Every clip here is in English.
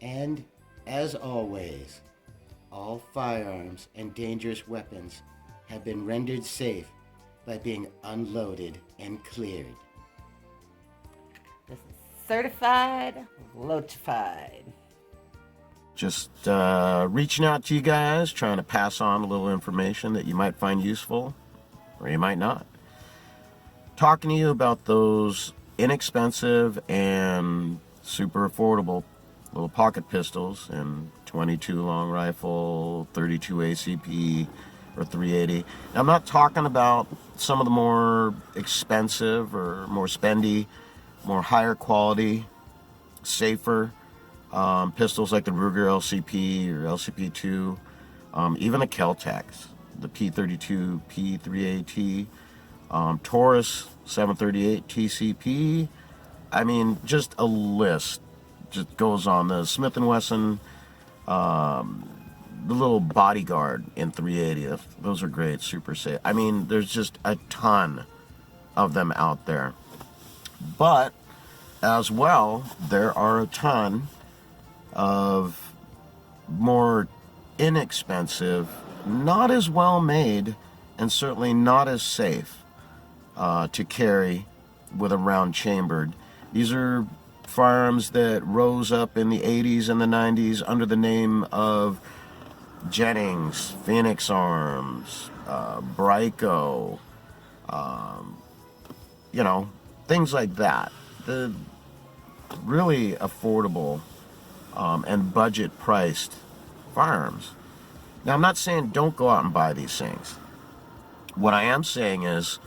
And, as always, all firearms and dangerous weapons have been rendered safe by being unloaded and cleared. This is certified, lotified. Just reaching out to you guys, trying to pass on a little information that you might find useful, or you might not. Talking to you about those inexpensive and super affordable little pocket pistols and 22 long rifle, 32 ACP, or 380. Now, I'm not talking about some of the more expensive or more spendy, more higher quality, safer pistols like the Ruger LCP or LCP2, even the Kel-Tecs, the P32, P3AT, Taurus 738 TCP. I mean, just a list just goes on. The Smith & Wesson, the little Bodyguard in 380, those are great, super safe. I mean, there's just a ton of them out there. But as well, there are a ton of more inexpensive, not as well made, and certainly not as safe to carry with a round chambered. These are firearms that rose up in the 80s and the 90s under the name of Jennings, Jimenez Arms, Bryco, things like that. The really affordable and budget-priced firearms. Now, I'm not saying don't go out and buy these things. What I am saying is,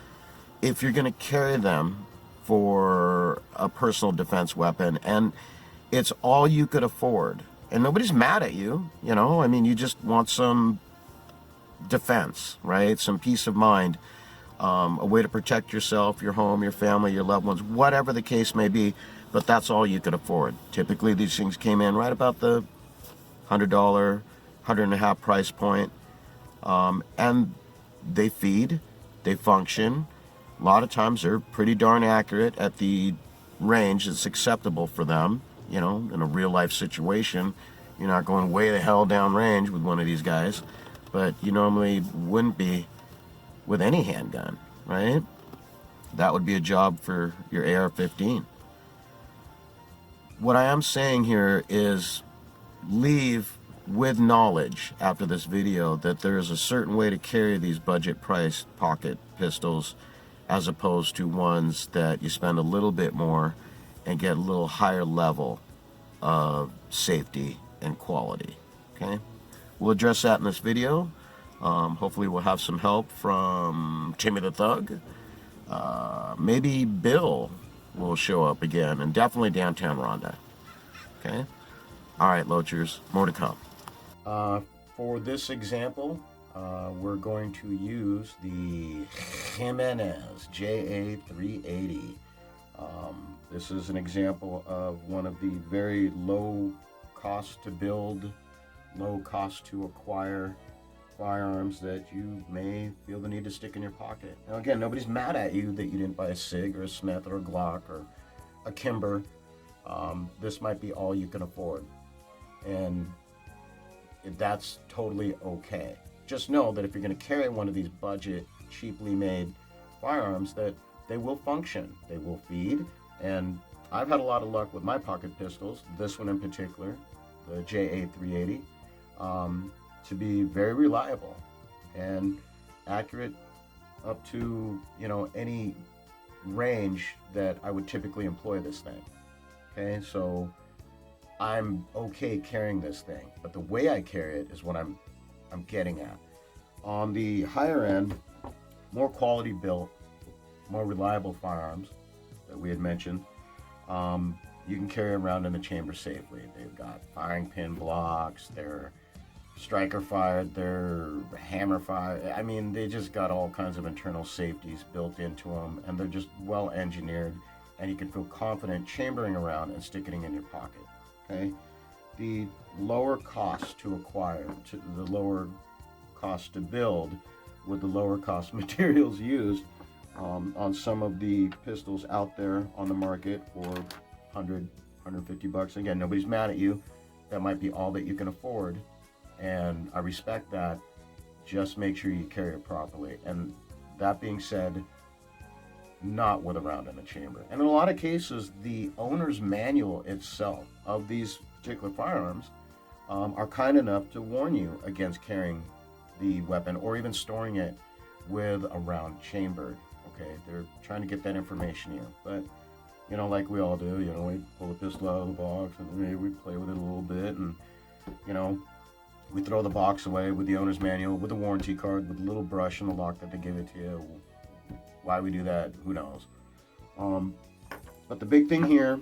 if you're going to carry them for a personal defense weapon, and it's all you could afford, and nobody's mad at you, I mean, you just want some defense, right? Some peace of mind, a way to protect yourself, your home, your family, your loved ones, whatever the case may be, but that's all you could afford. Typically, these things came in right about the $100, $150 price point, and they feed, they function. A lot of times they're pretty darn accurate at the range that's acceptable for them. In a real life situation, you're not going way the hell down range with one of these guys, but you normally wouldn't be with any handgun, right? That would be a job for your AR-15. What I am saying here is leave with knowledge after this video that there is a certain way to carry these budget-priced pocket pistols as opposed to ones that you spend a little bit more and get a little higher level of safety and quality, okay? We'll address that in this video. Hopefully we'll have some help from Timmy the Thug. Maybe Bill will show up again, and definitely Downtown Rhonda, okay? All right, Loachers, more to come. For this example, we're going to use the Jimenez JA380. This is an example of one of the very low cost to build, low cost to acquire firearms that you may feel the need to stick in your pocket. Now again, nobody's mad at you that you didn't buy a SIG or a Smith or a Glock or a Kimber. This might be all you can afford, and that's totally okay. Just know that if you're going to carry one of these budget, cheaply made firearms, that they will function, they will feed, and I've had a lot of luck with my pocket pistols, this one in particular, the JA380, to be very reliable and accurate up to, any range that I would typically employ this thing. Okay, so I'm okay carrying this thing, but the way I carry it is what I'm getting at. On the higher end, more quality built, more reliable firearms that we had mentioned, you can carry around in the chamber safely. They've got firing pin blocks, they're striker fired, they're hammer fired. I mean, they just got all kinds of internal safeties built into them, and they're just well engineered, and you can feel confident chambering around and sticking it in your pocket. Okay, the lower cost to acquire, the lower cost to build, with the lower cost materials used on some of the pistols out there on the market for $100, $150. Again, nobody's mad at you. that might be all that you can afford, and I respect that. Just make sure you carry it properly. And that being said, not with a round in the chamber. And in a lot of cases, the owner's manual itself of these particular firearms are kind enough to warn you against carrying the weapon or even storing it with a round chambered. Okay, they're trying to get that information in. But, you know, like we all do, you know, we pull the pistol out of the box and maybe we play with it a little bit, and, you know, we throw the box away with the owner's manual, with the warranty card, with the little brush and the lock that they give it to you. Why we do that, who knows. But the big thing here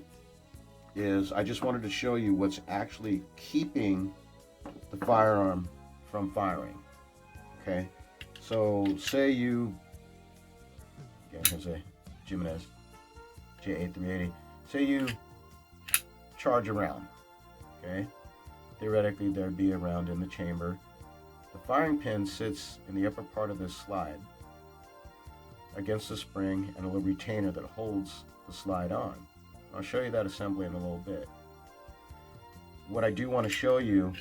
is I just wanted to show you what's actually keeping the firearm from firing. Okay, so say you, again, here's a Jimenez J8380. Say you charge a round, okay? Theoretically, there'd be a round in the chamber. The firing pin sits in the upper part of this slide against the spring and a little retainer that holds the slide on. I'll show you that assembly in a little bit. What I do want to show you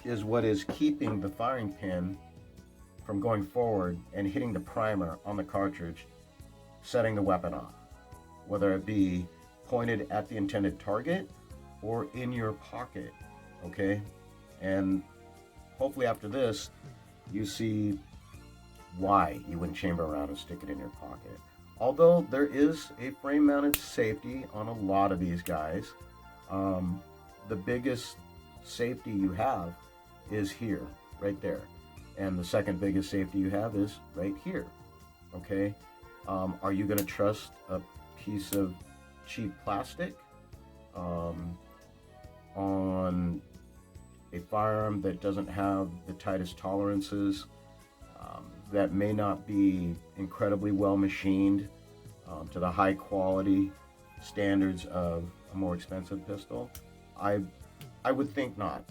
is what is keeping the firing pin from going forward and hitting the primer on the cartridge, setting the weapon off, whether it be pointed at the intended target or in your pocket, okay? And hopefully after this, you see why you wouldn't chamber around and stick it in your pocket. Although there is a frame-mounted safety on a lot of these guys, the biggest safety you have is here, right there. And the second biggest safety you have is right here, okay? Are you gonna trust a piece of cheap plastic on a firearm that doesn't have the tightest tolerances, that may not be incredibly well machined to the high quality standards of a more expensive pistol? I would think not.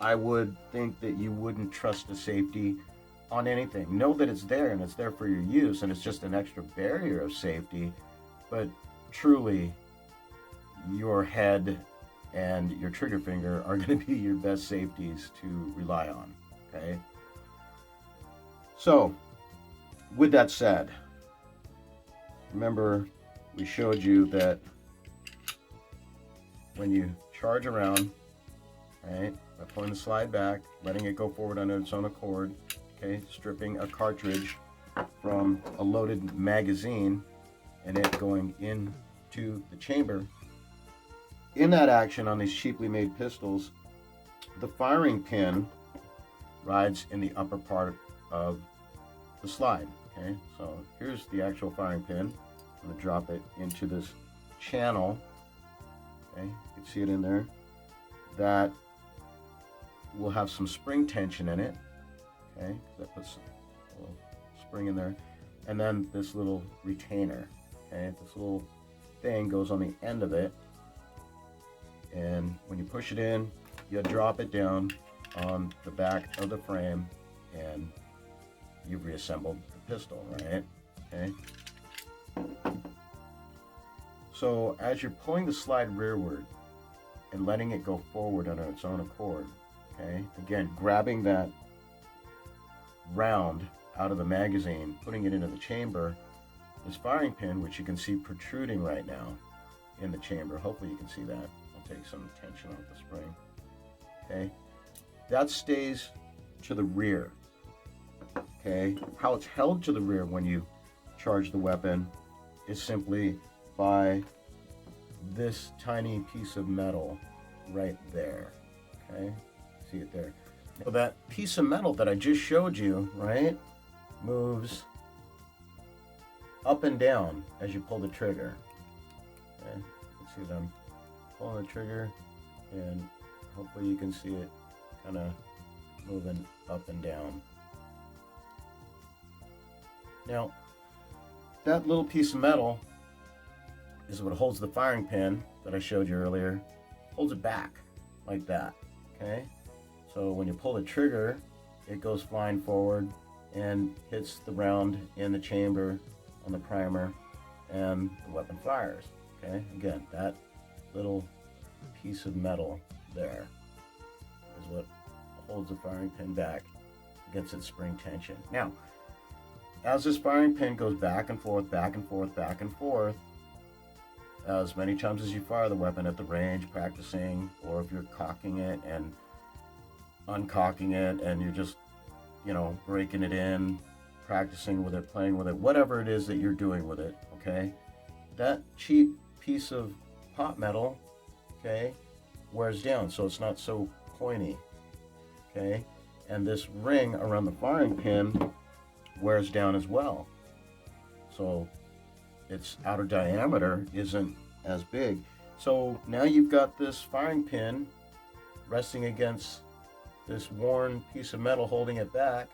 I would think that you wouldn't trust the safety on anything. Know that it's there and it's there for your use and it's just an extra barrier of safety, but truly your head and your trigger finger are going to be your best safeties to rely on, okay? So, with that said, remember we showed you that when you charge around, right, by pulling the slide back, letting it go forward under its own accord, okay, stripping a cartridge from a loaded magazine and it going into the chamber. In that action on these cheaply made pistols, the firing pin rides in the upper part of the slide, okay? So here's the actual firing pin. I'm gonna drop it into this channel, okay? You can see it in there. That will have some spring tension in it, okay? That puts a little spring in there. And then this little retainer, okay? This little thing goes on the end of it. And when you push it in, you drop it down on the back of the frame and you've reassembled the pistol, right? Okay. So as you're pulling the slide rearward and letting it go forward under its own accord, okay, again, grabbing that round out of the magazine, putting it into the chamber, this firing pin, which you can see protruding right now in the chamber, hopefully you can see that. I'll take some tension off the spring, okay? That stays to the rear, okay? How it's held to the rear when you charge the weapon is simply by this tiny piece of metal right there, okay? See it there. So that piece of metal that I just showed you, right, moves up and down as you pull the trigger, okay? You can see that I'm pulling the trigger and hopefully you can see it kind of moving up and down. Now, that little piece of metal is what holds the firing pin that I showed you earlier, holds it back like that, okay? So when you pull the trigger, it goes flying forward and hits the round in the chamber on the primer and the weapon fires, okay? Again, that little piece of metal there is what holds the firing pin back against its spring tension. Now, as this firing pin goes back and forth, back and forth, back and forth, as many times as you fire the weapon at the range, practicing, or if you're cocking it and uncocking it and you're just, breaking it in, practicing with it, playing with it, whatever it is that you're doing with it, okay? That cheap piece of pot metal, okay, wears down, so it's not so pointy, okay? And this ring around the firing pin wears down as well. So its outer diameter isn't as big. So now you've got this firing pin resting against this worn piece of metal holding it back.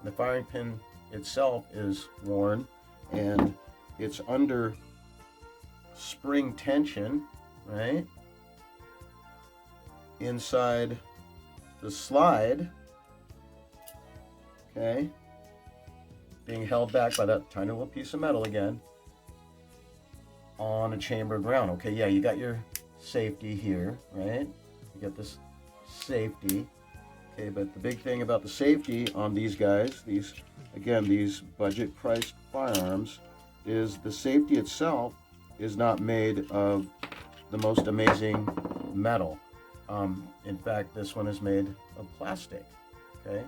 The firing pin itself is worn and it's under spring tension, right? Inside the slide, okay, being held back by that tiny little piece of metal again on a chamber ground. Okay, yeah, you got your safety here, right? You got this safety. Okay, but the big thing about the safety on these guys, these budget priced firearms, is the safety itself is not made of the most amazing metal. In fact, this one is made of plastic, okay?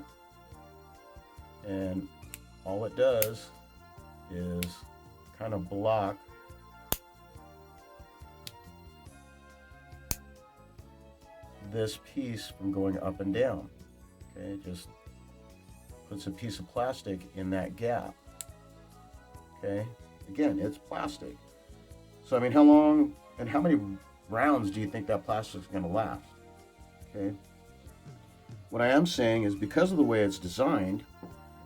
And all it does is kind of block this piece from going up and down. Okay, it just puts a piece of plastic in that gap. Okay, again, it's plastic. So I mean, how long and how many rounds do you think that plastic's going to last? Okay, what I am saying is because of the way it's designed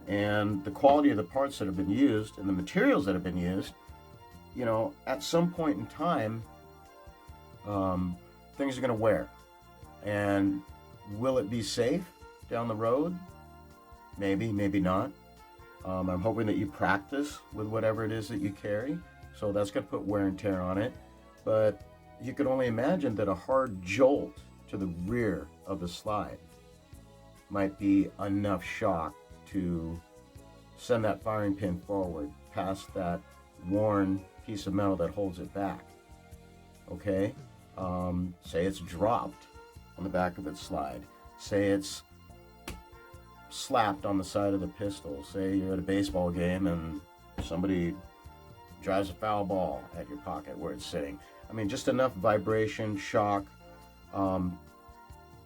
and the quality of the parts that have been used and the materials that have been used, at some point in time, things are going to wear. And will it be safe down the road? Maybe, maybe not. I'm hoping that you practice with whatever it is that you carry. So that's going to put wear and tear on it. But you can only imagine that a hard jolt to the rear of the slide might be enough shock to send that firing pin forward past that worn piece of metal that holds it back. Okay? Say it's dropped on the back of its slide. Say it's slapped on the side of the pistol. Say you're at a baseball game and somebody drives a foul ball at your pocket where it's sitting. I mean, just enough vibration, shock,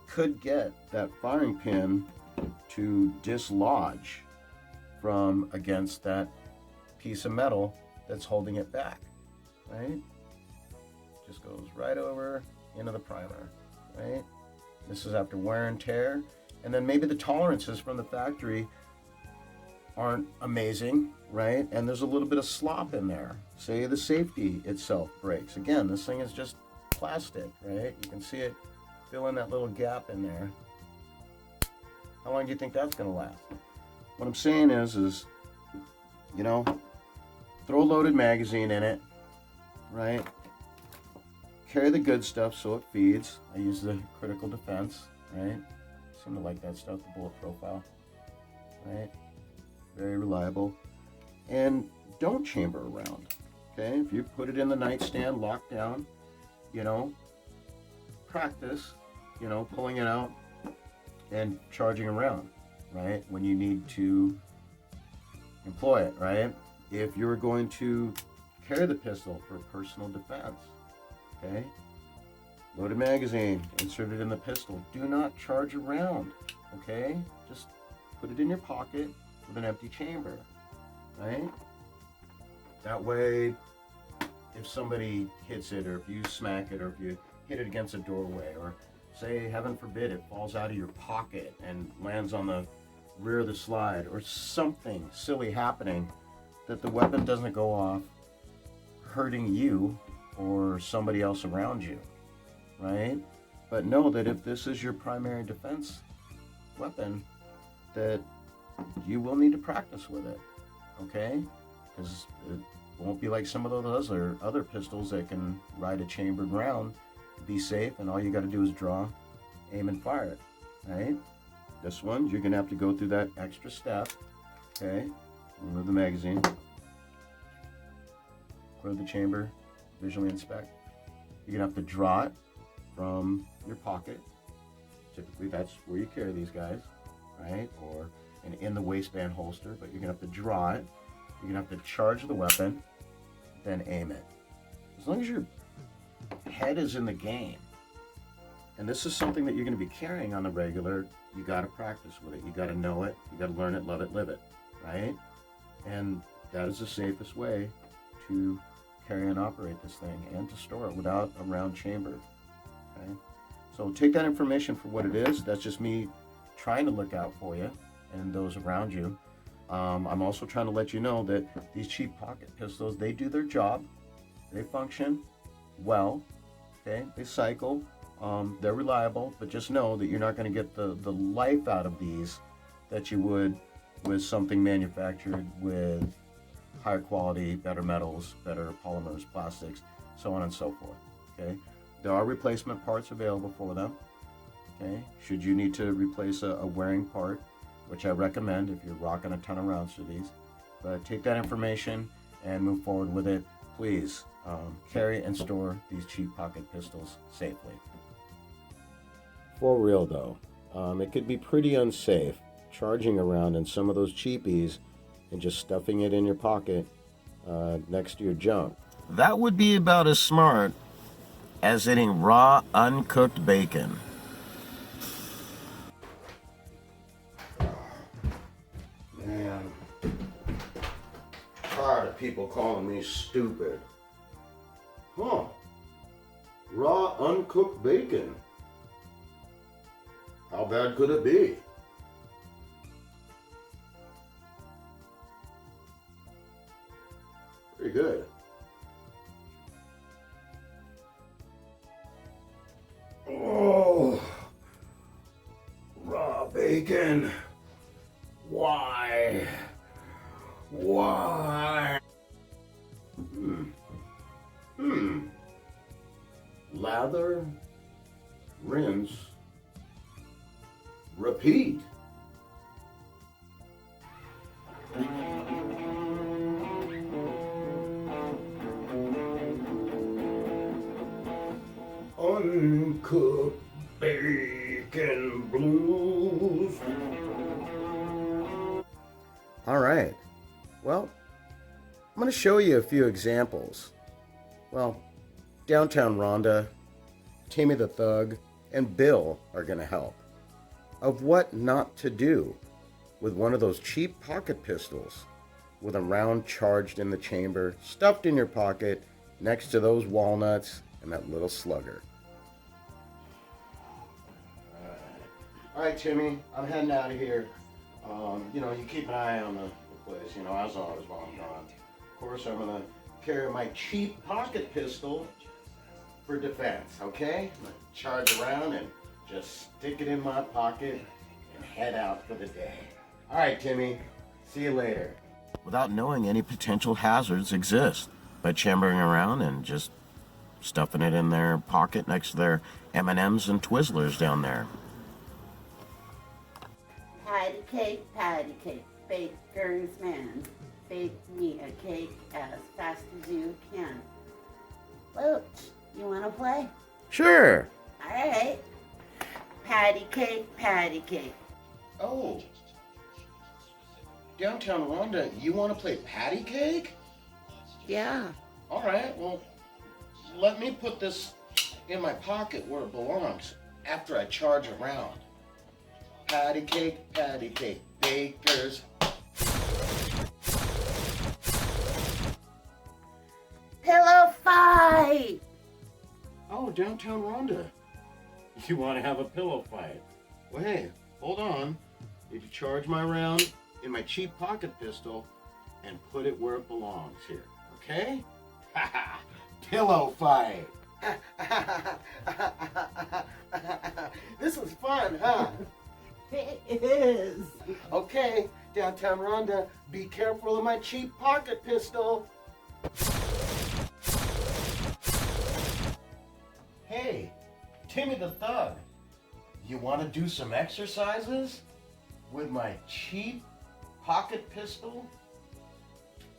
could get that firing pin to dislodge from against that piece of metal that's holding it back, right? Just goes right over into the primer, right? This is after wear and tear. And then maybe the tolerances from the factory aren't amazing, right? And there's a little bit of slop in there. Say the safety itself breaks. Again, this thing is just plastic, right? You can see it fill in that little gap in there. How long do you think that's going to last? What I'm saying is, throw a loaded magazine in it, right? Carry the good stuff so it feeds. I use the critical defense, right? Seem to like that stuff, the bullet profile, right? Very reliable. And don't chamber around, okay? If you put it in the nightstand, locked down, practice, pulling it out and charging around, right? When you need to employ it, right? If you're going to carry the pistol for personal defense, okay? Loaded magazine, insert it in the pistol. Do not charge around, okay? Just put it in your pocket with an empty chamber, right? That way, if somebody hits it, or if you smack it, or if you hit it against a doorway, or say, heaven forbid, it falls out of your pocket and lands on the rear of the slide, or something silly happening, that the weapon doesn't go off hurting you or somebody else around you, right? But know that if this is your primary defense weapon, that you will need to practice with it, okay? Because it won't be like some of those other pistols that can ride a chambered round, be safe, and all you got to do is draw aim and fire it, right? This one, you're gonna have to go through that extra step, okay? Remove the magazine, clear the chamber, visually inspect. You're gonna have to draw it from your pocket. Typically that's where you carry these guys, right? Or in the waistband holster, but you're gonna have to draw it. You're gonna have to charge the weapon, then aim it. As long as your head is in the game, and this is something that you're gonna be carrying on the regular, you gotta practice with it. You gotta know it, you gotta learn it, love it, live it, right? And that is the safest way to carry and operate this thing and to store it without a round chamber, okay? So take that information for what it is. That's just me trying to look out for you and those around you. I'm also trying to let you know that these cheap pocket pistols, they do their job. They function well, okay? They cycle, they're reliable, but just know that you're not gonna get the life out of these that you would with something manufactured with higher quality, better metals, better polymers, plastics, so on and so forth, okay? There are replacement parts available for them, okay? Should you need to replace a wearing part, which I recommend if you're rocking a ton of rounds for these. But take that information and move forward with it. Please carry and store these cheap pocket pistols safely. For real though, it could be pretty unsafe charging around in some of those cheapies and just stuffing it in your pocket next to your junk. That would be about as smart as eating raw, uncooked bacon. Man, tired of people calling me stupid. Huh. Raw, uncooked bacon. How bad could it be? Pretty good. Oh, raw bacon. Why? Why? Lather, rinse, repeat. Uncooked bacon blues. All right. Well, I'm going to show you a few examples. Well, Downtown Rhonda, Tammy the Thug, and Bill are going to help of what not to do with one of those cheap pocket pistols with a round charged in the chamber, stuffed in your pocket next to those walnuts and that little slugger. All right, Timmy, I'm heading out of here. You keep an eye on the place, as always while I'm gone. Of course, I'm going to carry my cheap pocket pistol for defense, okay? I'm going to charge around and just stick it in my pocket and head out for the day. All right, Timmy, see you later. Without knowing any potential hazards exist by chambering around and just stuffing it in their pocket next to their M&Ms and Twizzlers down there. Patty cake, baker's man. Bake me a cake as fast as you can. Loach, you want to play? Sure. All right. Patty cake. Oh. Downtown Rhonda, you want to play patty cake? Yeah. All right, well, let me put this in my pocket where it belongs after I charge around. Patty cake, bakers. Pillow fight! Oh, Downtown Rhonda. You want to have a pillow fight? Well, hey, hold on. Need to charge my round in my cheap pocket pistol and put it where it belongs here, okay? Pillow fight. This was fun, huh? It is. Okay, Downtown Rhonda, be careful of my cheap pocket pistol. Hey, Timmy the Thug, You want to do some exercises with my cheap pocket pistol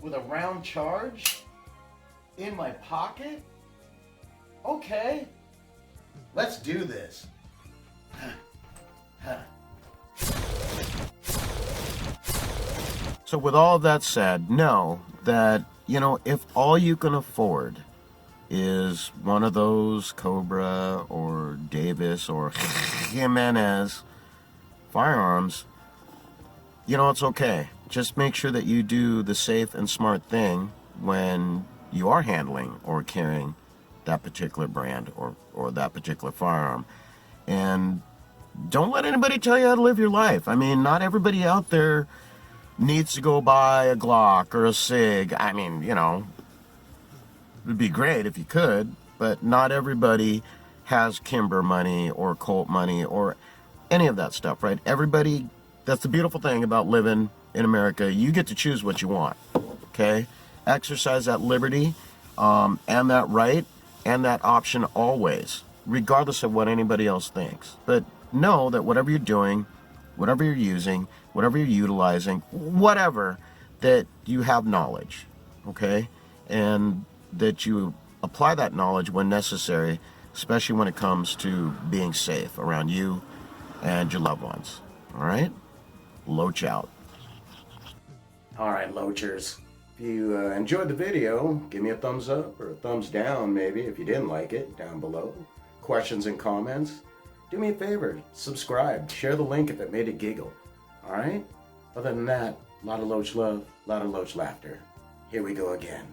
with a round charge in my pocket? Okay, let's do this. So with all of that said, know that, if all you can afford is one of those Cobra or Davis or Jimenez firearms, it's okay. Just make sure that you do the safe and smart thing when you are handling or carrying that particular brand or that particular firearm. And don't let anybody tell you how to live your life. I mean, not everybody out there needs to go buy a Glock or a SIG. I mean, it'd be great if you could, but not everybody has Kimber money or Colt money or any of that stuff, right? Everybody, that's the beautiful thing about living in America. You get to choose what you want, okay? Exercise that liberty and that right and that option always, regardless of what anybody else thinks. But know that whatever you're doing, whatever you're using, whatever you're utilizing, whatever, that you have knowledge, okay? And that you apply that knowledge when necessary, especially when it comes to being safe around you and your loved ones. All right? Loach out. All right, Loachers. If you enjoyed the video, give me a thumbs up or a thumbs down maybe if you didn't like it down below. Questions and comments. Do me a favor, subscribe, share the link if it made it giggle. All right? Other than that, a lot of Loach love, a lot of Loach laughter. Here we go again.